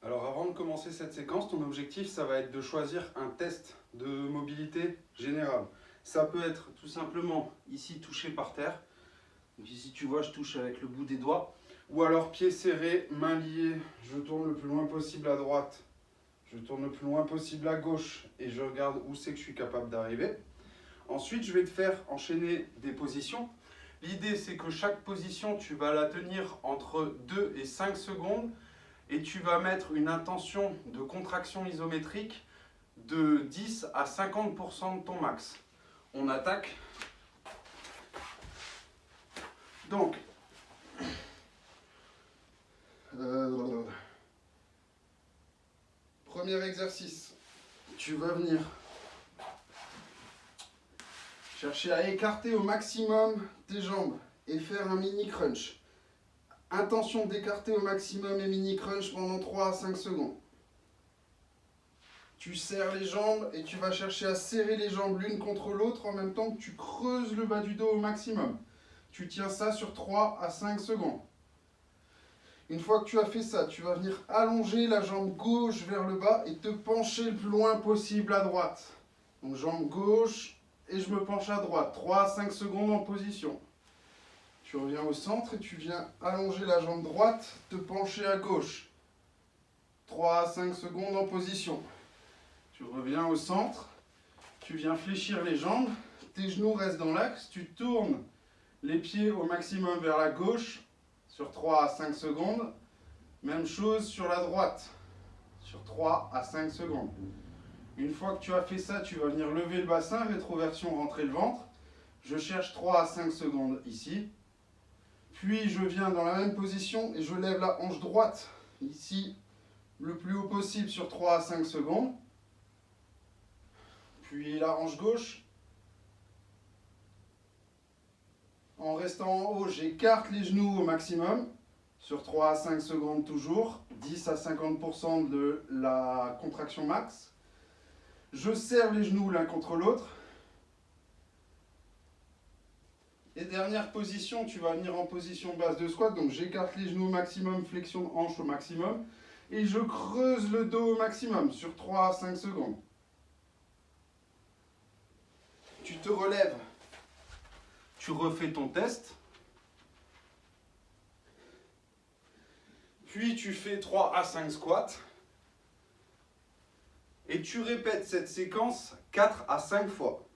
Alors avant de commencer cette séquence, ton objectif, ça va être de choisir un test de mobilité générale. Ça peut être tout simplement ici touché par terre. Donc ici tu vois, je touche avec le bout des doigts. Ou alors pieds serrés, mains liées, je tourne le plus loin possible à droite. Je tourne le plus loin possible à gauche et je regarde où c'est que je suis capable d'arriver. Ensuite, je vais te faire enchaîner des positions. L'idée, c'est que chaque position, tu vas la tenir entre 2 et 5 secondes et tu vas mettre une intention de contraction isométrique de 10 à 50% de ton max. On attaque. Donc, premier exercice, tu vas venir chercher à écarter au maximum tes jambes et faire un mini crunch. Intention d'écarter au maximum et mini crunch pendant 3 à 5 secondes. Tu serres les jambes et tu vas chercher à serrer les jambes l'une contre l'autre en même temps que tu creuses le bas du dos au maximum. Tu tiens ça sur 3 à 5 secondes. Une fois que tu as fait ça, tu vas venir allonger la jambe gauche vers le bas et te pencher le plus loin possible à droite. Donc jambe gauche et je me penche à droite. 3 à 5 secondes en position. Tu reviens au centre et tu viens allonger la jambe droite, te pencher à gauche. 3 à 5 secondes en position. Tu reviens au centre, tu viens fléchir les jambes, tes genoux restent dans l'axe, tu tournes les pieds au maximum vers la gauche sur 3 à 5 secondes. Même chose sur la droite, sur 3 à 5 secondes. Une fois que tu as fait ça, tu vas venir lever le bassin, rétroversion, rentrer le ventre. Je cherche 3 à 5 secondes ici. Puis je viens dans la même position et je lève la hanche droite ici le plus haut possible sur 3 à 5 secondes. Puis la hanche gauche. En restant en haut, j'écarte les genoux au maximum sur 3 à 5 secondes toujours. 10 à 50% de la contraction max. Je serre les genoux l'un contre l'autre. Et dernière position, tu vas venir en position basse de squat. Donc j'écarte les genoux au maximum, flexion de hanche au maximum. Et je creuse le dos au maximum sur 3 à 5 secondes. Tu te relèves. Tu refais ton test. Puis tu fais 3 à 5 squats. Et tu répètes cette séquence 4 à 5 fois.